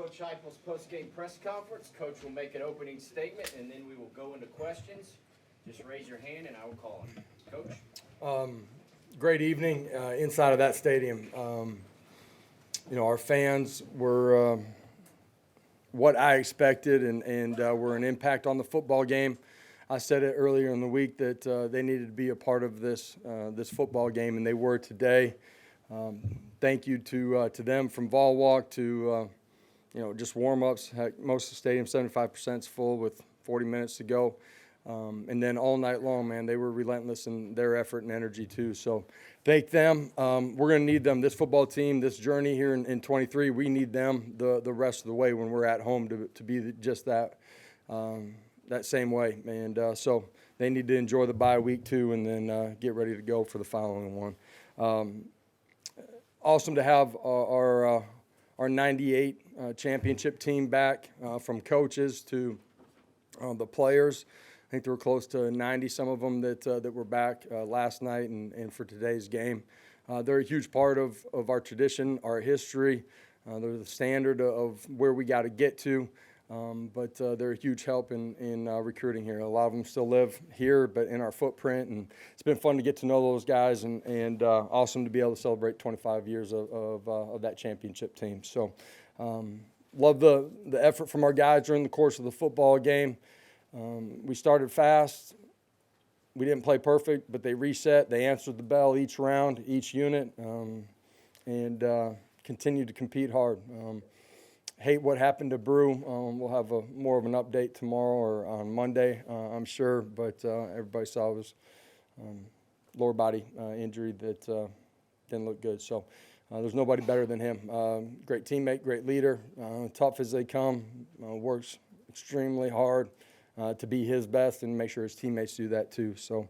Coach Heupel's post-game press conference. Coach will make an opening statement, and then we will go into questions. Just raise your hand, and I will call him. Coach? Great evening inside of that stadium. Our fans were what I expected and were an impact on the football game. I said it earlier in the week that they needed to be a part of this football game, and they were today. Thank you to them from ball walk to just warm-ups. Heck, most of the stadium, 75% is full with 40 minutes to go. And then all night long, man, they were relentless in their effort and energy too. So thank them. We're going to need them. This football team, this journey here in 23, we need them the rest of the way when we're at home to be just that same way. And so they need to enjoy the bye week too, and then get ready to go for the following one. Awesome to have our 98 championship team back, from coaches to the players. I think there were close to 90, some of them that were back last night and for today's game. They're a huge part of our tradition, our history. They're the standard of where we got to get to, but they're a huge help in recruiting here. A lot of them still live here, but in our footprint, and it's been fun to get to know those guys and awesome to be able to celebrate 25 years of that championship team. So love the effort from our guys during the course of the football game. We started fast. We didn't play perfect, but they reset. They answered the bell each round, each unit, and continued to compete hard. Hate what happened to Brew. We'll have more of an update tomorrow or on Monday, I'm sure, but everybody saw it was lower body injury that didn't look good. So there's nobody better than him. Great teammate, great leader, tough as they come, works extremely hard to be his best and make sure his teammates do that too. So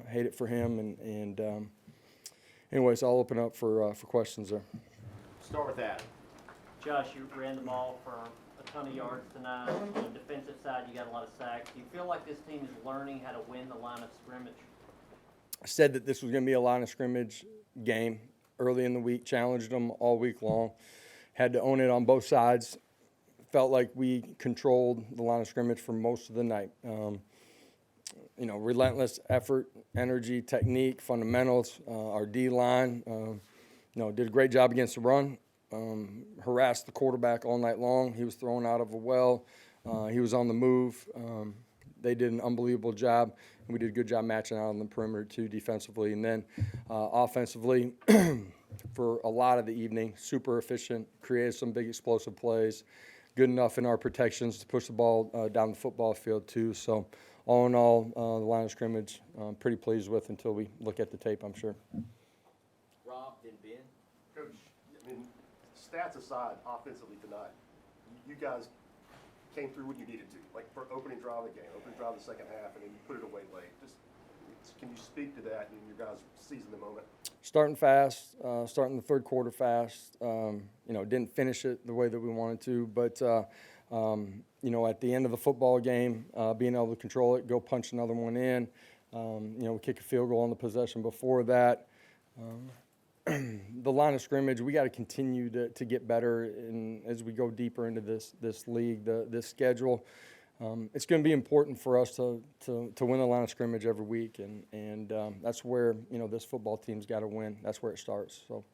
hate it for him. And anyways, I'll open up for questions there. Start with that. Josh, you ran the ball for a ton of yards tonight. On the defensive side, you got a lot of sacks. Do you feel like this team is learning how to win the line of scrimmage? I said that this was going to be a line of scrimmage game early in the week, challenged them all week long, had to own it on both sides. Felt like we controlled the line of scrimmage for most of the night. Relentless effort, energy, technique, fundamentals. Our D-line, did a great job against the run. Harassed the quarterback all night long. He was thrown out of a well. He was on the move. They did an unbelievable job. We did a good job matching out on the perimeter too defensively. And then offensively, for a lot of the evening, super efficient, created some big explosive plays. Good enough in our protections to push the ball down the football field too. So all in all, the line of scrimmage, I'm pretty pleased with until we look at the tape, I'm sure. Rob, then Ben. Coach, stats aside, offensively tonight, you guys came through when you needed to, like for opening drive of the game, opening drive of the second half, and then you put it away late. Can you speak to that and your guys seizing the moment? Starting fast, starting the third quarter fast. Didn't finish it the way that we wanted to, but at the end of the football game, being able to control it, go punch another one in. We kick a field goal on the possession before that. The line of scrimmage, we got to continue to get better as we go deeper into this league, this schedule. It's going to be important for us to win the line of scrimmage every week, and that's where this football team's got to win. That's where it starts. So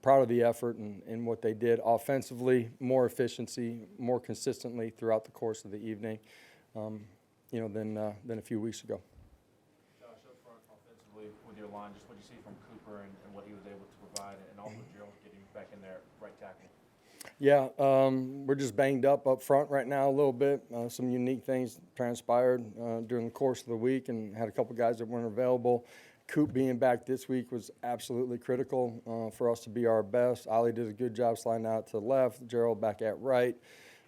proud of the effort and what they did offensively, more efficiency, more consistently throughout the course of the evening, than a few weeks ago. Josh, up front offensively with your line, just what you see from Cooper and what he was able to provide, and also Gerald getting back in there right tackle. Yeah, we're just banged up front right now a little bit. Some unique things transpired during the course of the week, and had a couple guys that weren't available. Coop being back this week was absolutely critical for us to be our best. Ollie did a good job sliding out to the left, Gerald back at right.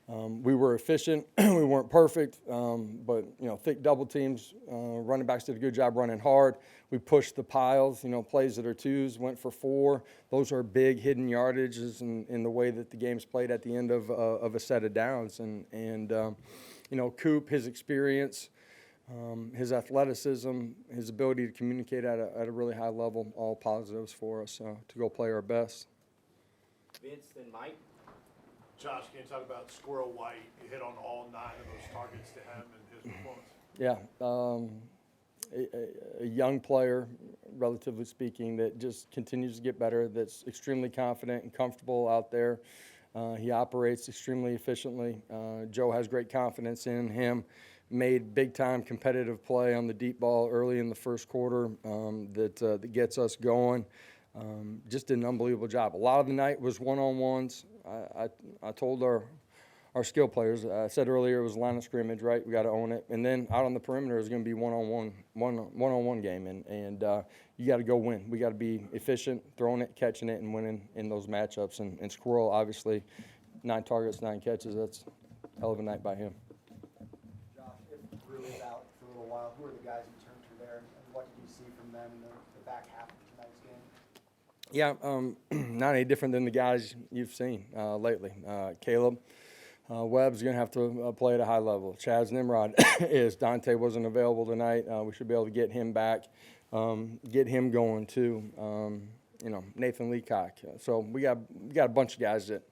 We were efficient. We weren't perfect, but thick double teams. Running backs did a good job running hard. We pushed the piles. Plays that are twos went for 4. Those are big hidden yardages in the way that the game's played at the end of a set of downs. And Coop, his experience, his athleticism, his ability to communicate at a really high level, all positives for us to go play our best. Vince, then Mike. Josh, can you talk about Squirrel White? You hit on all 9 of those targets to him and his performance. Yeah, a young player, relatively speaking, that just continues to get better, that's extremely confident and comfortable out there. He operates extremely efficiently. Joe has great confidence in him. Made big-time competitive play on the deep ball early in the first quarter that gets us going. Just did an unbelievable job. A lot of the night was one-on-ones. I told our skill players, I said earlier it was line of scrimmage, right? We got to own it. And then out on the perimeter is going to be one-on-one game, and you got to go win. We got to be efficient, throwing it, catching it, and winning in those matchups. And Squirrel, obviously, 9 targets, 9 catches. That's a hell of a night by him. Josh, if Brew is out for a little while, who are the guys you turn to there, and what did you see from them in the back half of tonight's game? Yeah, not any different than the guys you've seen lately. Caleb Webb's going to have to play at a high level. Chaz Nimrod is. Dante wasn't available tonight. We should be able to get him back, get him going too. Nathan Leacock. So we got a bunch of guys that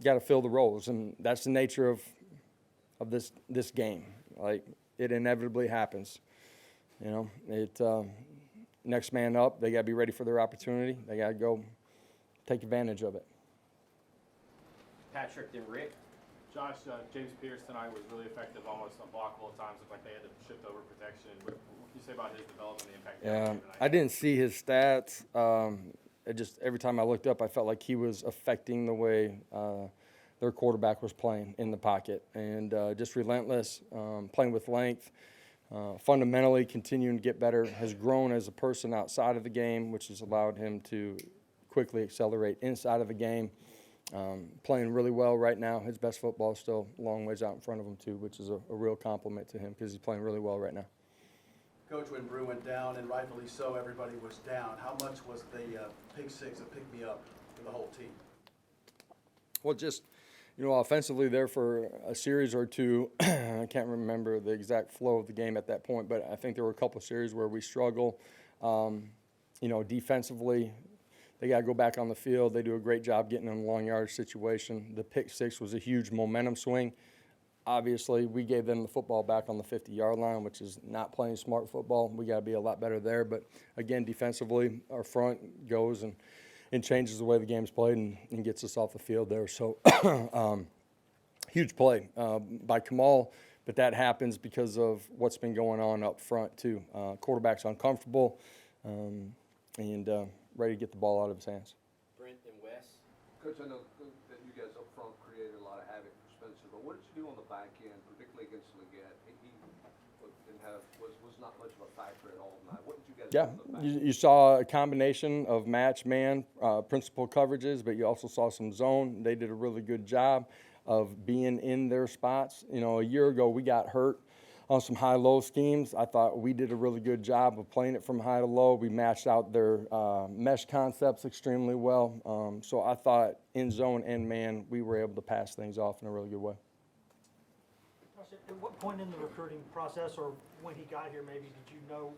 got to fill the roles, and that's the nature of this game. Like, it inevitably happens. Next man up, they got to be ready for their opportunity. They got to go take advantage of it. Patrick, then Rick. Josh, James Pierce tonight was really effective, almost unblockable at times. Looked like they had to shift over protection. What can you say about his development and the impact? Yeah, I didn't see his stats. Every time I looked up, I felt like he was affecting the way their quarterback was playing in the pocket, and just relentless, playing with length. Fundamentally continuing to get better, has grown as a person outside of the game, which has allowed him to quickly accelerate inside of the game. Playing really well right now. His best football is still a long ways out in front of him too, which is a real compliment to him because he's playing really well right now. Coach, when Brew went down, and rightfully so, everybody was down. How much was the pick six a pick-me-up for the whole team? Well, just, offensively there for a series or two. I can't remember the exact flow of the game at that point, but I think there were a couple of series where we struggle. Defensively, they got to go back on the field. They do a great job getting in a long yardage situation. The pick six was a huge momentum swing. Obviously, we gave them the football back on the 50-yard line, which is not playing smart football. We got to be a lot better there. But, again, defensively, our front goes and changes the way the game's played and gets us off the field there. So, huge play by Kamal, but that happens because of what's been going on up front, too. Quarterback's uncomfortable and ready to get the ball out of his hands. Brent and Wes. Coach, I know that you guys up front created a lot of havoc for Spencer, but what did you do on the back end, particularly against Leggett? He was not much of a factor at all tonight. What did you guys do on the back end? You saw a combination of match, man, principal coverages, but you also saw some zone. They did a really good job of being in their spots. A year ago we got hurt on some high-low schemes. I thought we did a really good job of playing it from high to low. We matched out their mesh concepts extremely well. So I thought in zone and man, we were able to pass things off in a really good way. At what point in the recruiting process, or when he got here maybe, did you know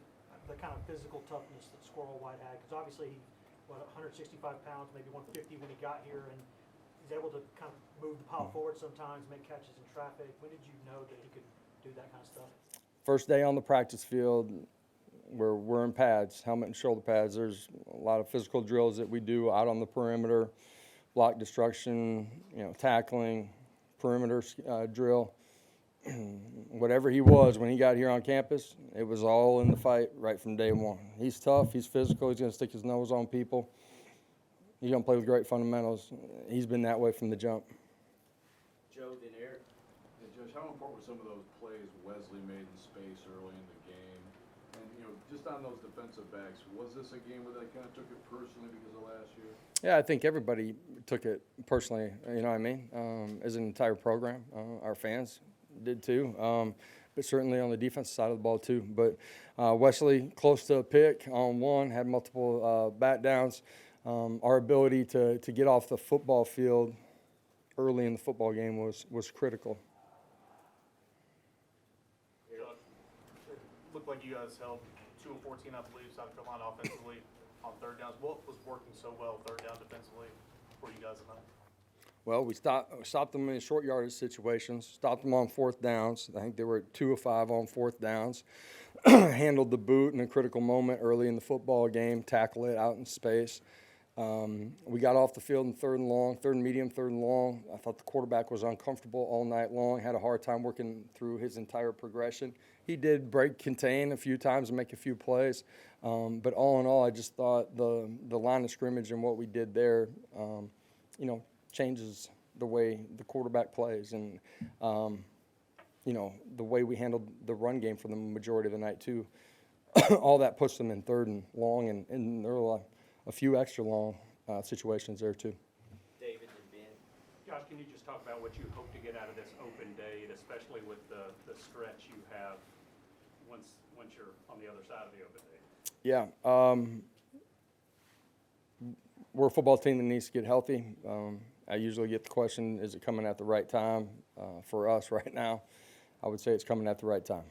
the kind of physical toughness that Squirrel White had? Because obviously, 165 pounds, maybe 150 when he got here, and he's able to kind of move the pile forward sometimes, make catches in traffic. When did you know that he could do that kind of stuff? First day on the practice field, we're wearing pads, helmet and shoulder pads. There's a lot of physical drills that we do out on the perimeter, block destruction, tackling, perimeter drill. Whatever he was when he got here on campus, it was all in the fight right from day one. He's tough, he's physical, he's going to stick his nose on people. He's going to play with great fundamentals. He's been that way from the jump. Joe, then Eric. Yeah, Josh, how important were some of those plays Wesley made in space early in the game? And, just on those defensive backs, was this a game where they kind of took it personally because of last year? Yeah, I think everybody took it personally, you know what I mean, as an entire program. Our fans did too, but certainly on the defensive side of the ball too. But Wesley, close to a pick on one, had multiple bat downs. Our ability to get off the football field early in the football game was critical. Looked like you guys held 2 of 14, I believe, South Carolina offensively on third downs. What was working so well third down defensively for you guys tonight? Well, we stopped them in short yardage situations, stopped them on fourth downs. I think they were at 2 of 5 on fourth downs. Handled the boot in a critical moment early in the football game, tackle it out in space. We got off the field in third and long, third and medium, third and long. I thought the quarterback was uncomfortable all night long, had a hard time working through his entire progression. He did break contain a few times and make a few plays. But all in all, I just thought the line of scrimmage and what we did there, changes the way the quarterback plays and, the way we handled the run game for the majority of the night too. All that puts them in third and long, and there were a few extra long situations there too. David and Ben. Josh, can you just talk about what you hope to get out of this open day, and especially with the stretch you have once you're on the other side of the open day? Yeah. We're a football team that needs to get healthy. I usually get the question, is it coming at the right time? For us right now, I would say it's coming at the right time.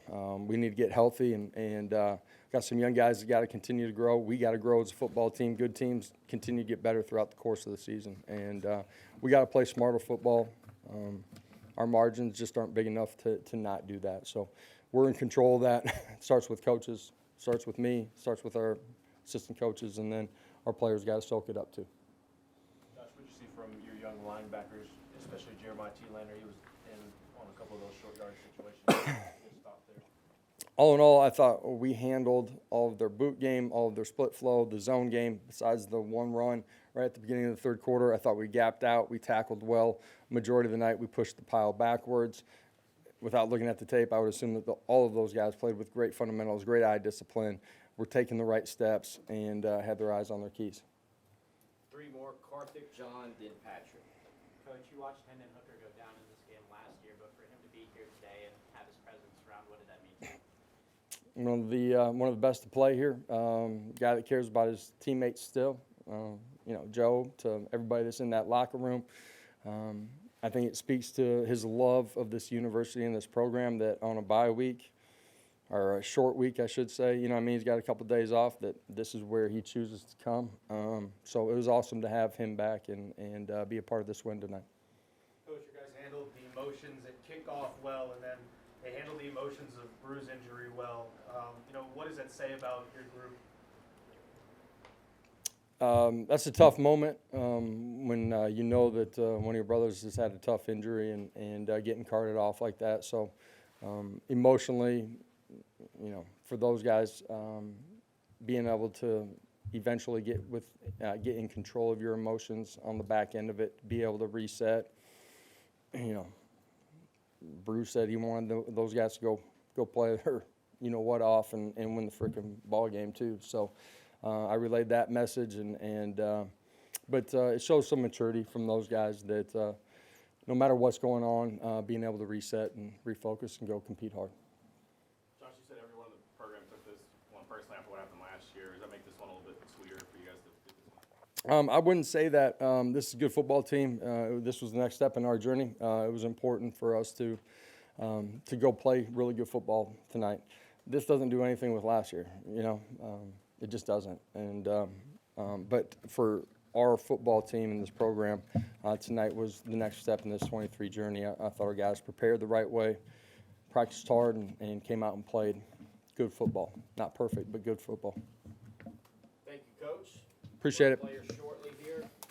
We need to get healthy and got some young guys that got to continue to grow. We got to grow as a football team. Good teams continue to get better throughout the course of the season. And we got to play smarter football. Our margins just aren't big enough to not do that. So we're in control of that. It starts with coaches, starts with me, starts with our assistant coaches, and then our players got to soak it up too. Josh, what did you see from your young linebackers, especially Jeremiah T. Lander? He was in on a couple of those short yard situations. Good stop there. All in all, I thought we handled all of their boot game, all of their split flow, the zone game, besides the one run right at the beginning of the third quarter. I thought we gapped out. We tackled well. Majority of the night, we pushed the pile backwards. Without looking at the tape, I would assume that all of those guys played with great fundamentals, great eye discipline, were taking the right steps, and had their eyes on their keys. 3 more, Karthik, John, then Patrick. Coach, you watched Hendon Hooker go down in this game last year, but for him to be here today and have his presence around, what did that mean to you? One of the best to play here. Guy that cares about his teammates still. Joe, to everybody that's in that locker room. I think it speaks to his love of this university and this program that on a bye week, or a short week, I should say, he's got a couple days off, that this is where he chooses to come. So it was awesome to have him back and be a part of this win tonight. Coach, you guys handled the emotions at kickoff well, and then they handled the emotions of Bru's injury well. What does that say about your group? That's a tough moment when you know that one of your brothers has had a tough injury and getting carted off like that. So emotionally, for those guys, being able to eventually get in control of your emotions on the back end of it, be able to reset. Bruce said he wanted those guys to go play their off and win the freaking ball game too. So I relayed that message, but it shows some maturity from those guys that no matter what's going on, being able to reset and refocus and go compete hard. Josh, you said everyone in the program took this one personally after what happened last year. Does that make this one a little bit sweeter for you guys to do this one? I wouldn't say that. This is a good football team. This was the next step in our journey. It was important for us to go play really good football tonight. This doesn't do anything with last year, it just doesn't. But for our football team in this program, tonight was the next step in this 23 journey. I thought our guys prepared the right way, practiced hard, and came out and played good football. Not perfect, but good football. Thank you, Coach. Appreciate it. Players short.